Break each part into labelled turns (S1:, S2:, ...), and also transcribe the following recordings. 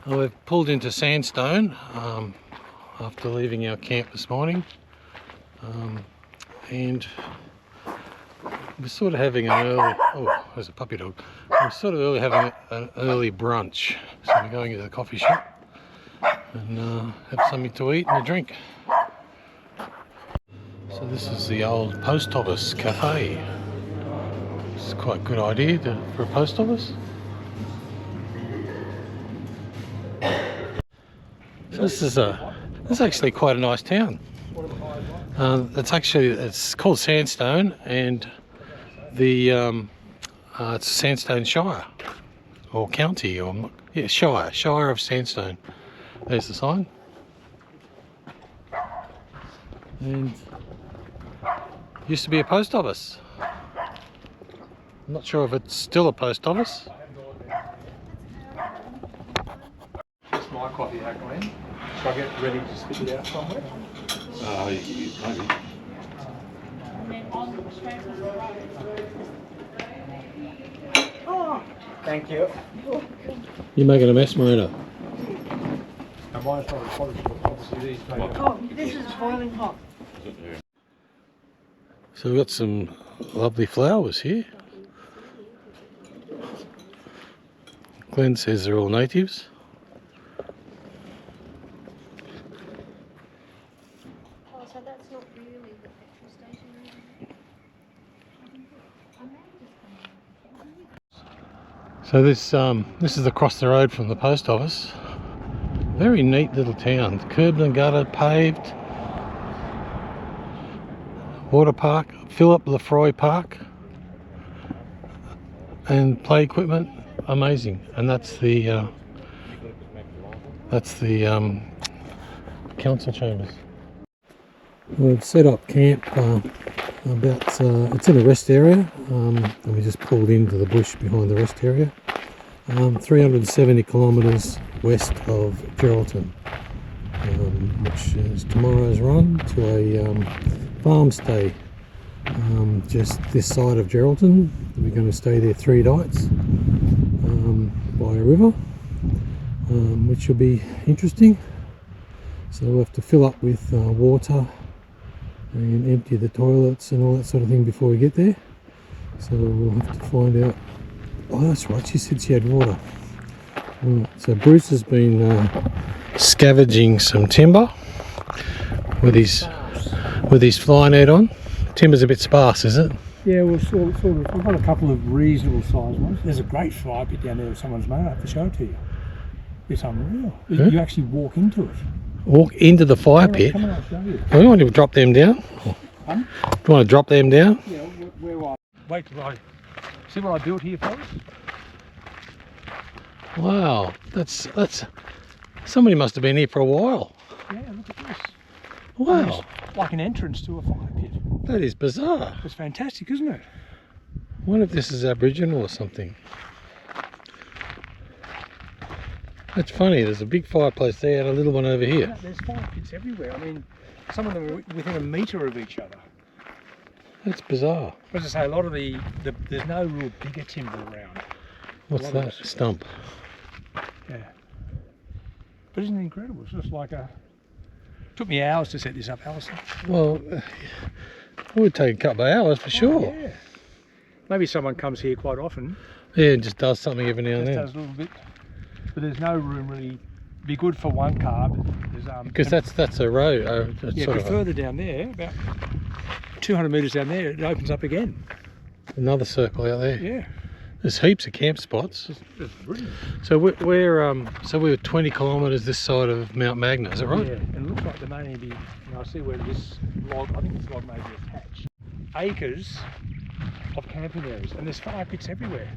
S1: We've pulled into Sandstone after leaving our camp this morning, and we're sort of having an early, oh, there's a puppy dog. We're sort of having an early brunch, so we're going to the coffee shop and have something to eat and a drink. So this is the old post office cafe. It's quite a good idea for a post office. So this is actually quite a nice town. It's called Sandstone, and it's Sandstone Shire or county, or yeah, Shire of Sandstone. There's the sign, and used to be a post office. I'm not sure if it's still a post office.
S2: That's my coffee hack, Glen. Should I get ready to spit it out somewhere?
S1: Maybe.
S2: Oh, thank you.
S1: You're making a mess, Miranda.
S3: Oh, this is boiling hot.
S1: So we've got some lovely flowers here. Glen says they're all natives.
S3: Oh, so that's not really the petrol station, is it?
S1: So this is across the road from the post office. Very neat little town. Curb and gutter, paved. Water park, Philip Lefroy Park, and play equipment. Amazing. And that's the council chambers. We've set up camp it's in a rest area, and we just pulled into the bush behind the rest area. 370 kilometres west of Geraldton, which is tomorrow's run to a farm stay just this side of Geraldton. We're going to stay there 3 nights by a river, which will be interesting. So we'll have to fill up with water and empty the toilets and all that sort of thing before we get there. So we'll have to find out. Oh, that's right, she said she had water. So Bruce has been scavenging some timber with his fly net on. Timber's a bit sparse, is it?
S2: Yeah, well, sort of. We've got a couple of reasonable sized ones. There's a great fly pit down there that someone's made. I have to show it to you. It's unreal.
S1: Yeah.
S2: You actually walk into it.
S1: Walk into the fire pit?
S2: Come on, I'll show you.
S1: Do you want to drop them down?
S2: Huh?
S1: Do you want to drop them down?
S2: Yeah, where I... Wait till I... See what I built here, folks?
S1: Wow, that's somebody must have been here for a while.
S2: Yeah, look at this.
S1: Wow,
S2: It's like an entrance to a fire pit.
S1: that is bizarre.
S2: It's fantastic, isn't it?
S1: I wonder if this is Aboriginal or something. That's funny, there's a big fireplace there and a little one over here.
S2: Yeah, there's fire pits everywhere. I mean, some of them are within a metre of each other.
S1: That's bizarre.
S2: As I say, a lot of there's no real bigger timber around.
S1: What's that? Stump.
S2: Yeah. But isn't it incredible? It's just like a... Took me hours to set this up, Alison.
S1: Well, it would take a couple of hours for sure.
S2: Yeah. Maybe someone comes here quite often.
S1: Yeah, and just does something every now and
S2: Just
S1: then.
S2: does a little bit. But there's no room really. Be good for one car. But there's,
S1: Because that's a road.
S2: yeah, but further down there, about 200 metres down there, it opens up again.
S1: Another circle out there.
S2: Yeah.
S1: There's heaps of camp spots.
S2: It's brilliant.
S1: So we're 20 kilometres this side of Mount Magna, is that right?
S2: Yeah, and it looks like there may only be, I see where this log, I think this log may be attached. Acres of camping areas, and there's fire pits everywhere.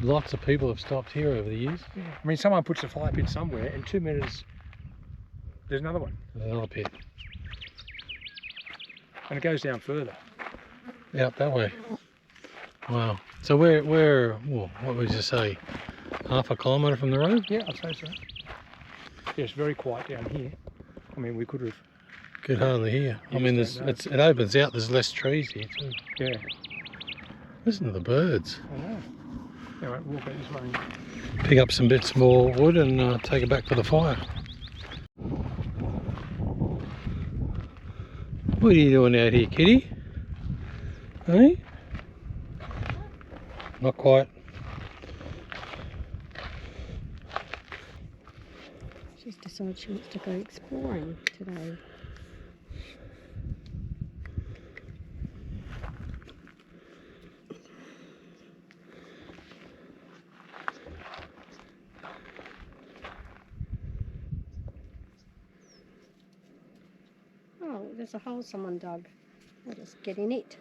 S1: Lots of people have stopped here over the years.
S2: Yeah. I mean, someone puts a fire pit somewhere, and 2 metres, there's another one.
S1: Another pit.
S2: And it goes down further.
S1: Out that way. Wow. So we're well, what would you say? Half a kilometre from the road?
S2: Yeah, I'd say so. Yeah, it's very quiet down here. I mean, we could have...
S1: Could hardly hear. I mean,
S2: Yes,
S1: it opens out. There's less trees here too.
S2: Yeah.
S1: Listen to the birds.
S2: I know. Anyway, walk out this way.
S1: Pick up some bits more wood and take it back to the fire. What are you doing out here, kitty? Hey? Not quite.
S3: She's decided she wants to go exploring today. Oh, there's a hole someone dug. I'll just get in it.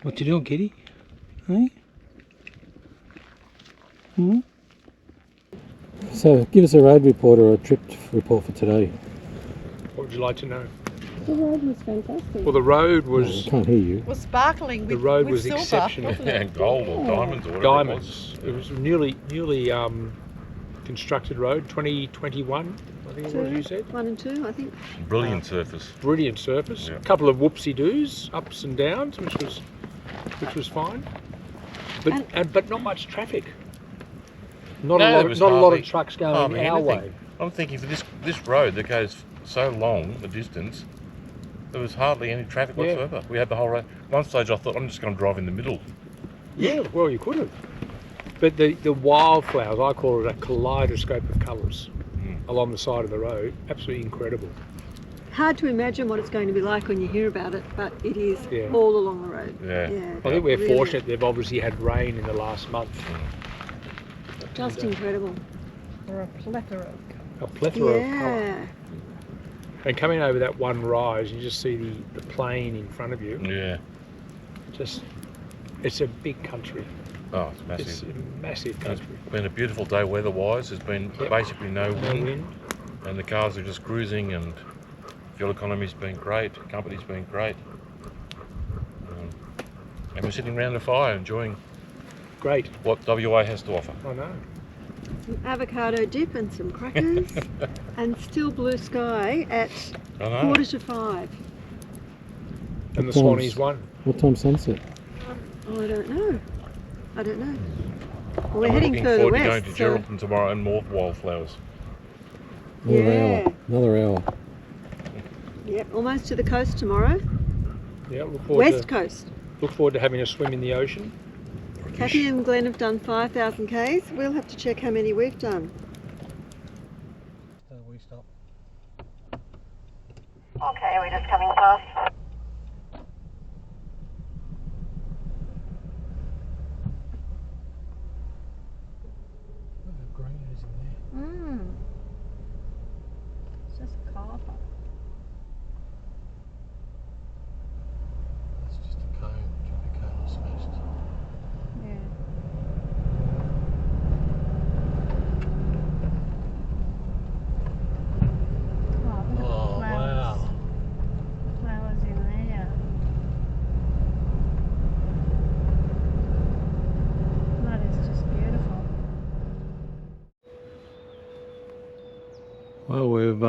S1: What you doing, kitty? Hey? Hmm? So, give us a road report or a trip report for today.
S2: What would you like to know?
S3: The road was fantastic.
S2: Well, the road
S1: I
S2: was
S1: can't hear you.
S4: Was sparkling with,
S2: the road
S4: with
S2: was
S4: silver,
S2: exceptional.
S4: wasn't it?
S5: And gold or diamonds or whatever
S2: Diamonds. It was newly constructed road, 2021, I think it was. You said.
S3: 1 and 2, I think.
S5: it was. Brilliant surface.
S2: Brilliant surface.
S5: Yeah.
S2: A couple of whoopsie-doos, ups and downs, which was fine. But not much traffic. Not
S5: No,
S2: a
S5: there
S2: lot.
S5: was
S2: Not a lot
S5: hardly-
S2: of trucks going
S5: hardly
S2: our
S5: anything.
S2: way.
S5: I'm thinking for this road that goes so long, the distance, there was hardly any traffic
S2: Yeah.
S5: whatsoever. We had the whole road. One stage I thought I'm just going to drive in the middle.
S2: Yeah, well, you could have. But the wildflowers, I call it a kaleidoscope of colours along the side of the road. Absolutely incredible.
S3: Hard to imagine what it's going to be like when you hear about it, but it is
S2: Yeah.
S3: all along the road.
S5: Yeah.
S2: I think we're
S3: really.
S2: fortunate they've obviously had rain in the last month.
S3: Just incredible.
S4: Or a plethora.
S2: A plethora of colour.
S3: Yeah.
S2: And coming over that one rise, you just see the plain in front of you.
S5: Yeah.
S2: Just, it's a big country.
S5: Oh, it's massive.
S2: It's a massive
S5: It's
S2: country.
S5: been a beautiful day weather-wise. There's been
S2: Yep.
S5: basically no
S2: No
S5: wind,
S2: wind.
S5: and the cars are just cruising, and fuel economy's been great, company's been great. And we're sitting around the fire enjoying
S2: Great.
S5: what WA has to offer.
S2: I know.
S3: Some avocado dip and some crackers, and still blue sky at
S5: I know.
S3: 4:45.
S2: And the
S1: What time's-
S2: Swannies won.
S1: What time sunset?
S3: Oh, I don't know. Well, we're
S5: And
S3: heading
S5: looking
S3: further
S5: forward
S3: west.
S5: to going to
S3: so-
S5: Geraldton tomorrow and more wildflowers.
S1: Another
S3: Yeah.
S1: hour. Another hour.
S3: Yep, almost to the coast tomorrow.
S2: Yeah, look forward
S3: West coast.
S2: look forward to having a swim in the ocean.
S3: Kathy and Glen have done 5,000 Ks. We'll have to check how many we've done.
S1: We stop.
S6: Okay, we're just coming past.
S3: It's just a car park.
S1: That's just a cone. Traffic cone smashed.
S3: Yeah.
S1: Oh, wow.
S3: Flowers in there. That is just beautiful.
S1: Well, we've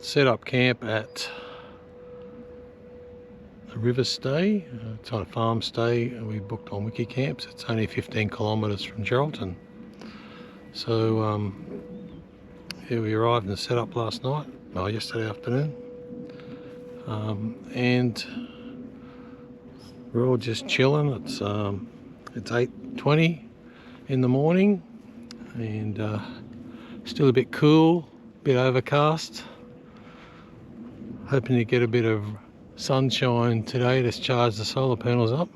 S1: set up camp at a river stay. It's on a farm stay. We booked on Wiki camps. It's only 15 kilometres from Geraldton. So here we arrived and set up last night. No, yesterday afternoon. And we're all just chilling. It's 8:20 in the morning, and still a bit cool, a bit overcast. Hoping to get a bit of sunshine today to charge the solar panels up.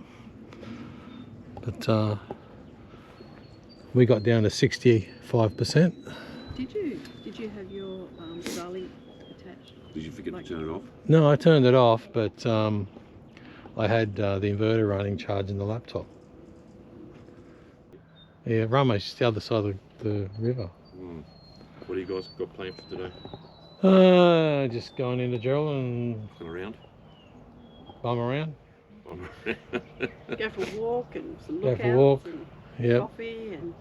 S1: But we got down to 65%.
S3: Did you have your Starlink attached?
S7: Did you forget to turn it off?
S1: No, I turned it off, but I had the inverter running, charging the laptop. Yeah, Ramesh, the other side of the river.
S7: What do you guys got planned for today?
S1: Just going into Geraldton and
S5: Come around.
S1: bum around.
S3: Go for a walk and some
S1: Go
S3: lookouts
S1: for a walk.
S3: and
S1: Yep.
S3: coffee and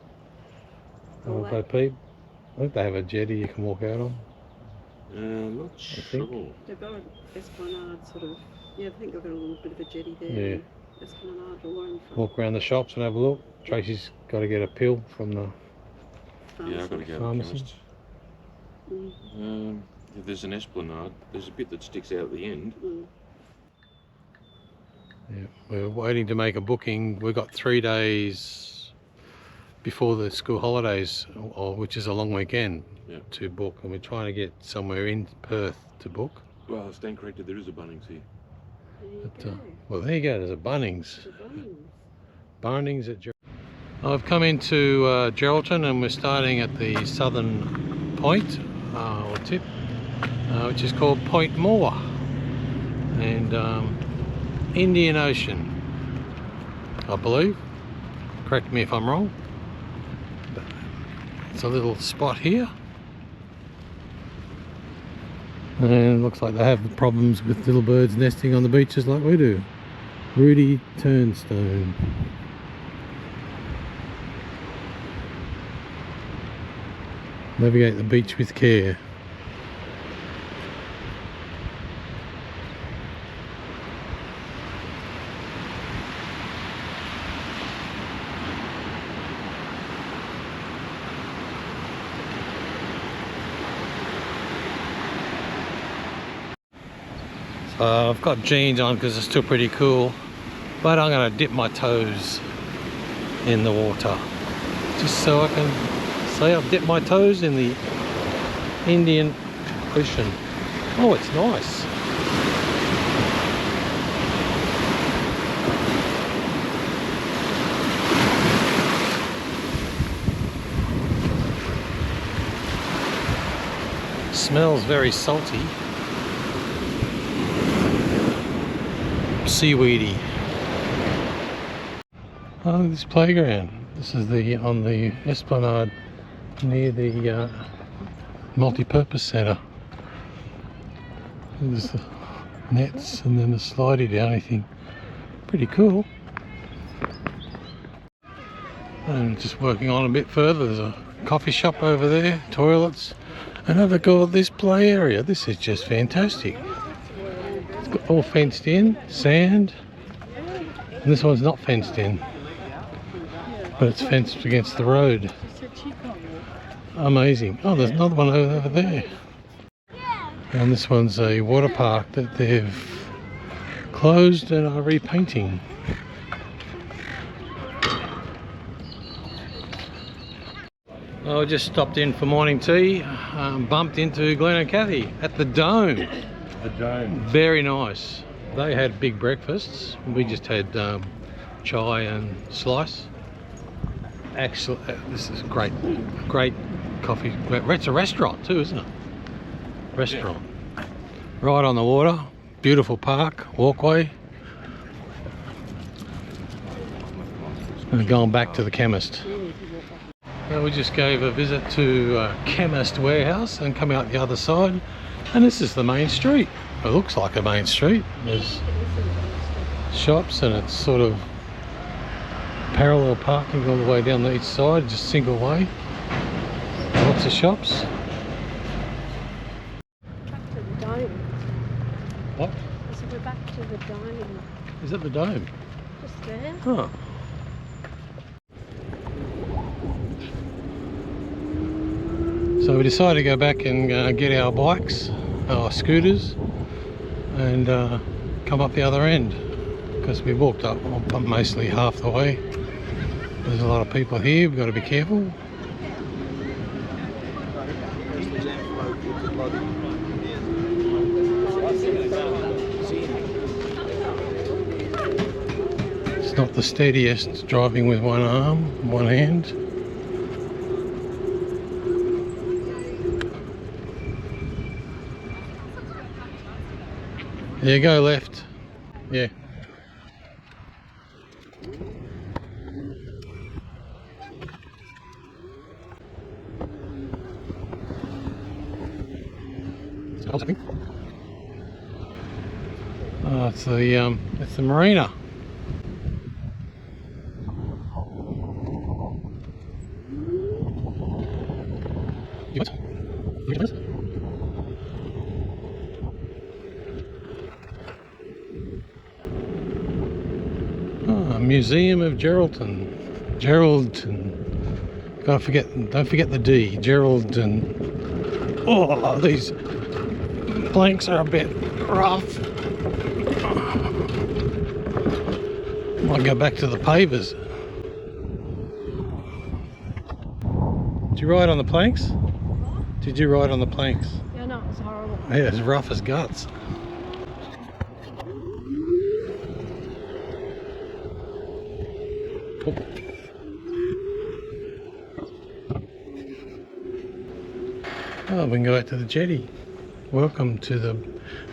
S1: Have
S3: all
S1: a go
S3: that.
S1: peep. I think they have a jetty you can walk out on.
S5: I'm not
S1: think.
S5: sure.
S3: They've got an esplanade sort of, yeah, I think they've got a little bit of a jetty there.
S1: Yeah.
S3: And esplanade to learn from.
S1: Walk around the shops and have a look. Tracy's got to get a pill from the
S5: Yeah, I've got to go to the
S1: pharmacy.
S5: chemist.
S3: Mm,
S5: If there's an esplanade, there's a bit that sticks out at the end.
S3: mm.
S1: Yeah, we're waiting to make a booking. We've got 3 days before the school holidays, or which is a long weekend,
S5: Yeah.
S1: to book, and we're trying to get somewhere in Perth to book.
S5: Well, stand corrected, there is a Bunnings here.
S3: There you
S1: But,
S3: go.
S1: well, there you go. There's a Bunnings.
S3: The Bunnings.
S1: Bunnings at Geraldton. I've come into Geraldton, and we're starting at the southern point or tip, which is called Point Moore, and Indian Ocean, I believe. Correct me if I'm wrong. But it's a little spot here, and it looks like they have problems with little birds nesting on the beaches like we do. Rudy Turnstone. Navigate the beach with care. So I've got jeans on because it's still pretty cool, but I'm going to dip my toes in the water just so I can say I've dipped my toes in the Indian Ocean. Oh, it's nice. Smells very salty. Seaweedy. Oh, this playground. This is the on the esplanade near the multi-purpose centre. There's the nets and then the slidey down. I think pretty cool. And just working on a bit further. There's a coffee shop over there, toilets, and have a go at this play area. This is just fantastic. It's got all fenced in, sand, and this one's not fenced in, but it's fenced against the road. Amazing. Oh, there's another one over there. And this one's a water park that they've closed and are repainting. I just stopped in for morning tea, bumped into Glen and Kathy at the Dome.
S5: The Dome.
S1: Very nice. They had big breakfasts. We just had chai and slice. Actually, this is great coffee. It's a restaurant too, isn't it? Restaurant. Yeah. Right on the water. Beautiful park, walkway. And going back to the chemist. Now we just gave a visit to Chemist Warehouse and come out the other side, and this is the main street. It looks like a main street. There's shops and it's sort of parallel parking all the way down each side, just single way. Lots of shops.
S3: Back to the dome.
S1: What?
S3: So we're back to the dome.
S1: Is that the Dome?
S3: Just there.
S1: Oh. So we decided to go back and get our bikes, our scooters, and come up the other end, because we walked up mostly half the way. There's a lot of people here, we've got to be careful. It's not the steadiest driving with one arm, one hand. There you go, left. Yeah. Oh, it's the marina. Oh, Museum of Geraldton. Don't forget the D. Geraldton. Oh, these planks are a bit rough. Might go back to the pavers. Did you ride on the planks? Did you ride on the planks?
S4: Yeah, no, it was horrible.
S1: Yeah, it's rough as guts. Oh, we can go out to the jetty. Welcome to the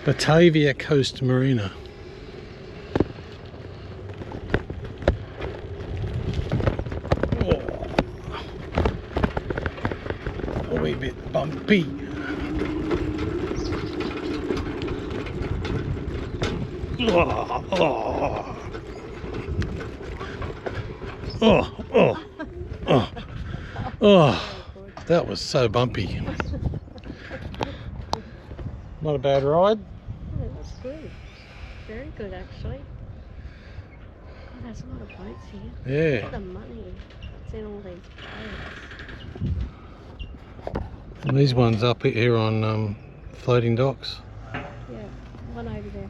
S1: Batavia Coast Marina. Oh, a wee bit bumpy. Oh, oh, oh, oh, oh, oh. That was so bumpy. Not a bad ride.
S4: Oh, it was good. Very good, actually. God, there's a lot of boats here.
S1: Yeah.
S4: Look at the money that's in all these boats.
S1: And these ones up here on floating docks.
S4: Yeah, one over there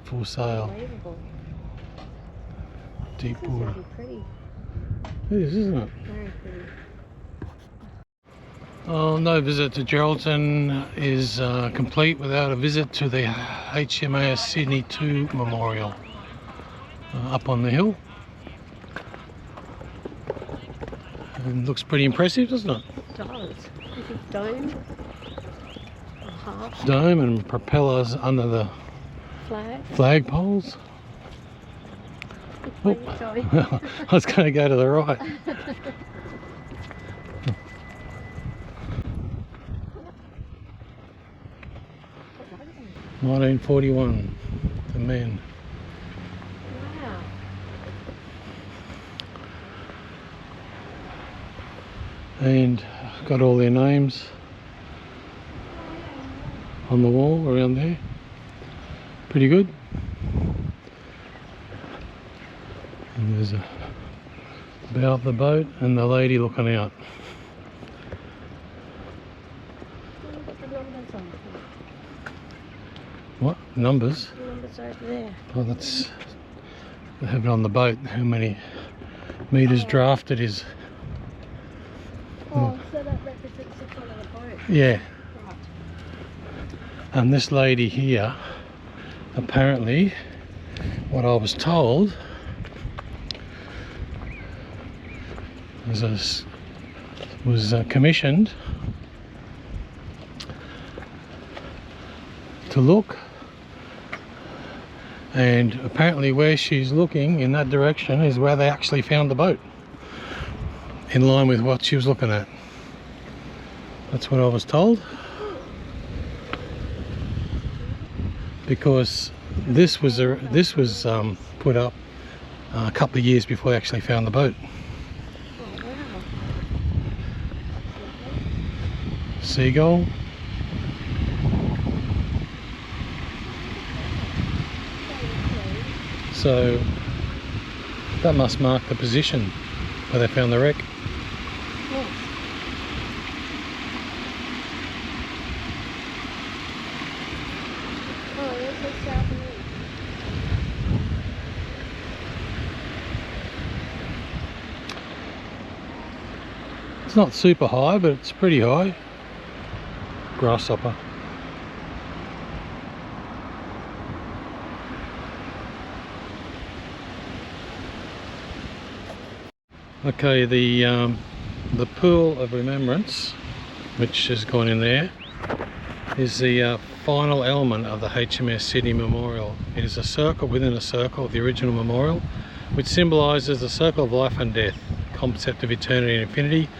S1: For
S4: for sale.
S1: sale.
S4: Unbelievable.
S1: Deep
S4: This is
S1: water.
S4: really pretty.
S1: It is, isn't it?
S4: Very pretty.
S1: Oh, no visit to Geraldton is complete without a visit to the HMAS Sydney 2 Memorial up on the hill. And looks pretty impressive, doesn't it?
S4: It does. A big dome. A half
S1: Dome and propellers under the
S4: flag.
S1: flagpoles.
S4: Where you going?
S1: I was going to go to the right. 1941, the men.
S4: Wow.
S1: And got all their names on the wall around there. Pretty good. And there's a bow of the boat and the lady looking out.
S4: Look at the numbers on.
S1: What? Numbers?
S4: The numbers over there.
S1: Oh, that's... They have it on the boat, how many metres draft it is.
S4: Oh, so that represents the front of the boat.
S1: Yeah.
S4: Right.
S1: And this lady here, apparently, what I was told, was commissioned to look, and apparently where she's looking in that direction is where they actually found the boat, in line with what she was looking at. That's what I was told, because this was put up a couple of years before they actually found the boat.
S4: Oh, wow.
S1: Seagull. So that must mark the position where they found the wreck.
S4: Yes. Oh, there's the south and east.
S1: It's not super high, but it's pretty high. Grasshopper. Okay, the pool of remembrance, which has gone in there, is the final element of the HMS Sydney Memorial. It is a circle within a circle of the original memorial, which symbolises the circle of life and death, concept of eternity and infinity.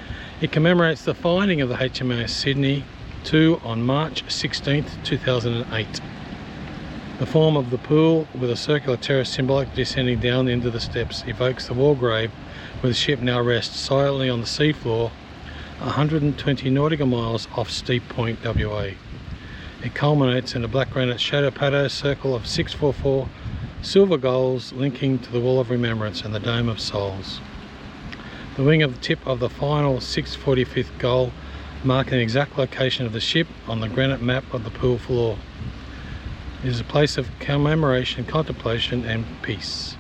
S1: It commemorates the finding of the HMS Sydney 2 on March 16th, 2008. The form of the pool, with a circular terrace symbolic descending down into the steps, evokes the war grave where the ship now rests silently on the seafloor 120 nautical miles off Steep Point, WA. It culminates in a black granite shadow pattern circle of 644 silver goals linking to the Wall of Remembrance and the Dome of Souls. The wing of the tip of the final 645th goal mark an exact location of the ship on the granite map of the pool floor. It is a place of commemoration, contemplation and peace.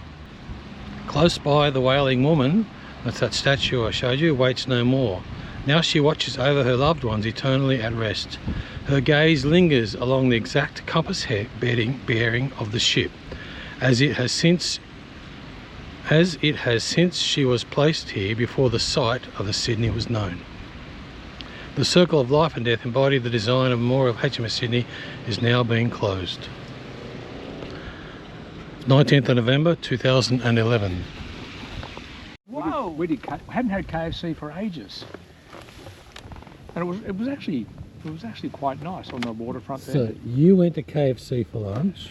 S1: Close by, the wailing woman, that's that statue I showed you, waits no more. Now she watches over her loved ones eternally at rest. Her gaze lingers along the exact compass bearing of the ship, as it has since she was placed here before the site of the Sydney was known. The circle of life and death embodied the design of Memorial HMS Sydney is now being closed. 19th of November 2011.
S2: Whoa! We hadn't had KFC for ages, and it was actually quite nice on the waterfront there.
S1: So you went to KFC for lunch.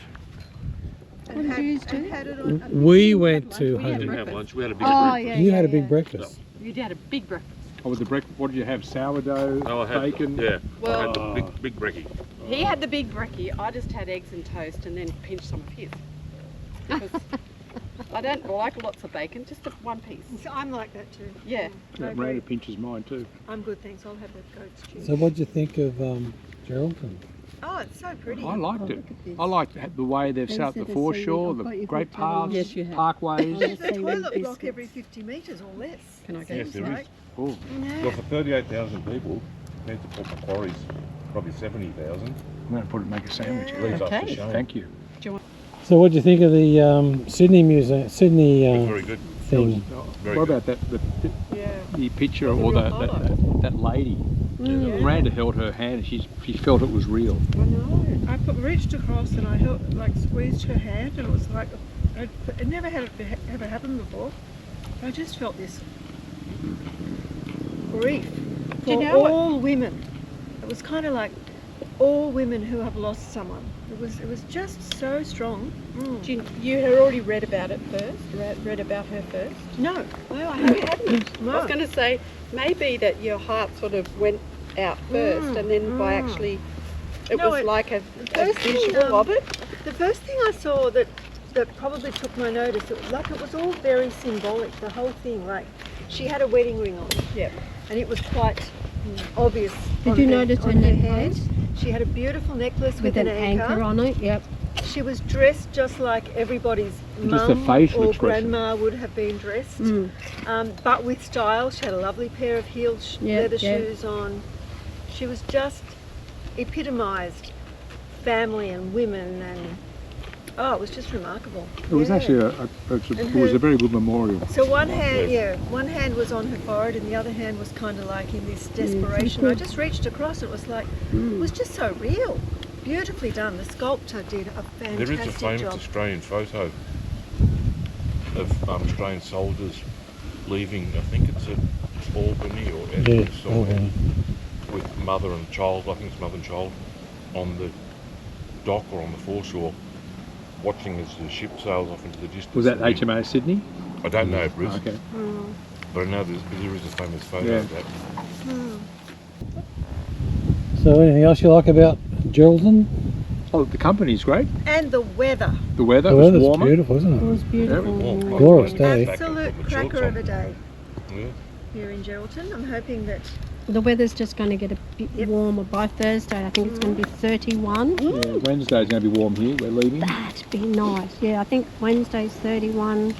S3: What did you do? Had it on,
S1: We went to
S5: We didn't
S1: Honey.
S5: have lunch, we had a big
S3: oh,
S5: breakfast.
S3: yeah,
S1: You
S3: yeah,
S1: had a
S3: yeah.
S1: big breakfast.
S4: You had a big breakfast.
S2: Oh, with the what did you have? Sourdough,
S5: Oh, I had,
S2: bacon.
S5: yeah,
S4: Well-
S5: I had the big brekkie.
S4: He had the big brekkie. I just had eggs and toast and then pinched some of his. Because I don't like lots of bacon, just one piece.
S3: So I'm like that too.
S4: Yeah.
S2: That Miranda pinches mine too.
S3: I'm good, thanks. I'll have the goat's cheese.
S1: So what did you think of Geraldton?
S3: Oh, it's so pretty.
S2: I liked it. I liked the way they've set up the foreshore, the great paths,
S4: Yes, you have.
S2: parkways.
S3: The toilet block every 50 metres or less.
S4: Can I go?
S5: Yes, there is.
S3: Like.
S2: Oh,
S5: Well, for 38,000 people, need to put Macquarie's probably 70,000.
S2: I'm going to put it make a sandwich.
S3: Yeah.
S5: Leaves us
S4: Okay.
S5: to shame.
S2: Thank you.
S1: So what did you think of the Sydney Museum, Sydney
S5: It was very good.
S1: thing?
S5: Very
S2: What
S5: good.
S2: about that?
S3: Yeah.
S2: The picture or that lady. Miranda held her hand and she felt it was real.
S7: I know. I reached across and I held, like squeezed her hand, and it was like it never had ever happened before. I just felt this grief for
S4: Do you know what-
S7: all women. It was kind of like all women who have lost someone. It was just so strong.
S4: You had already read about it first? Read about her first?
S7: No,
S4: I hadn't.
S7: no.
S4: I was going to say, maybe that your heart sort of went out first and then by actually, it
S7: No,
S4: was like a
S3: first thing,
S4: visual of it.
S3: The first thing I saw that probably took my notice, it was all very symbolic, the whole thing. Like, she had a wedding ring on.
S7: Yep.
S3: And it was quite obvious.
S8: Did
S3: on
S8: you
S3: her-
S8: notice her
S3: on
S8: necklace?
S3: hand. She had a beautiful necklace
S8: With an anchor on it, yep.
S3: She was dressed just like everybody's
S2: Just the
S3: mum
S2: facial
S3: or
S2: expression.
S3: grandma would have been dressed, but with style. She had a lovely pair of heeled
S8: Yeah,
S3: leather
S8: yeah.
S3: shoes on. She was just epitomised family and women, and it was just remarkable.
S2: It was
S3: Yeah.
S2: actually it was a very good memorial.
S3: So one hand was on her forehead and the other hand was kind of like in this desperation. I just reached across, it was like, it was just so real. Beautifully done. The sculptor did a fantastic
S5: There is a famous
S3: job.
S5: Australian photo of Australian soldiers leaving, I think it's at Albany or Edinburgh somewhere, with mother and child, I think it's mother and child, on the dock or on the foreshore, watching as the ship sails off into the distance.
S2: Was that HMAS Sydney?
S5: I don't know, Bruce,
S2: Okay.
S5: but I know there is a famous photo
S2: Yeah.
S5: of that.
S1: So anything else you like about Geraldton?
S2: Oh, the company's great.
S3: And the weather.
S2: The weather
S1: The
S2: was
S1: weather's
S2: warmer.
S1: beautiful,
S8: It
S1: isn't
S8: was beautiful.
S5: warm.
S1: Glorious day.
S5: Back
S3: Absolute
S5: and put the shorts
S3: cracker of
S5: on.
S3: a day
S5: Yeah.
S3: here in Geraldton. I'm hoping that
S8: The weather's just going to get a bit warmer by Thursday. I think it's going to be 31.
S2: Yeah, Wednesday's going to be warm here. We're leaving.
S8: That'd be nice. Yeah, I think Wednesday's 31.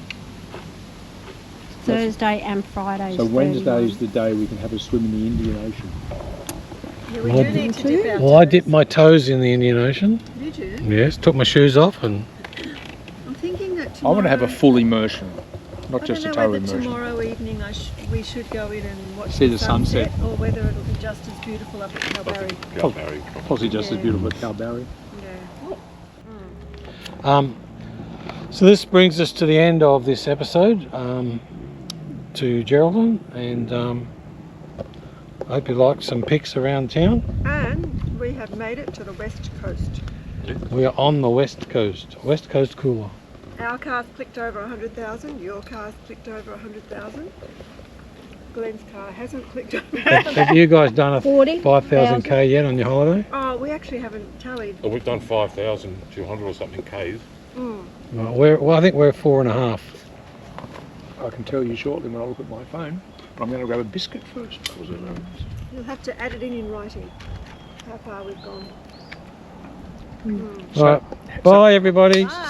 S8: Thursday and Friday's
S2: So
S8: 31.
S2: Wednesday's the day we can have a swim in the Indian Ocean.
S3: we
S1: Well,
S3: do need to dip our
S1: Well, I
S3: toes.
S1: dipped my toes in the Indian Ocean.
S3: Did you?
S1: Yes, took my shoes off and
S3: I'm thinking that
S2: I
S3: tomorrow...
S2: want to have a full immersion, not
S3: I
S2: just a
S3: don't
S2: toe
S3: know whether
S2: immersion.
S3: tomorrow evening we should go in and watch
S2: See the sunset.
S3: or whether it'll be just as beautiful up at Kalbarri.
S5: Calgary.
S2: Possibly just as
S3: Yeah.
S2: beautiful as Kalbarri.
S3: Yeah.
S1: so this brings us to the end of this episode to Geraldton, and Hope you like some pics around town.
S7: And we have made it to the west coast.
S1: We are on the west coast cooler.
S7: Our car's clicked over 100,000. Your car's clicked over 100,000. Glen's car hasn't clicked over.
S1: Have you guys done a
S8: 40,000.
S1: 5,000k yet on your holiday?
S7: Oh, we actually haven't tallied.
S5: Oh, we've done 5,200 or something Ks.
S1: Right, well, I think we're 4.5.
S2: I can tell you shortly when I look at my phone. But I'm going to grab a biscuit first.
S7: You'll have to add it in writing. How far we've gone.
S1: Right, bye everybody.
S7: Bye.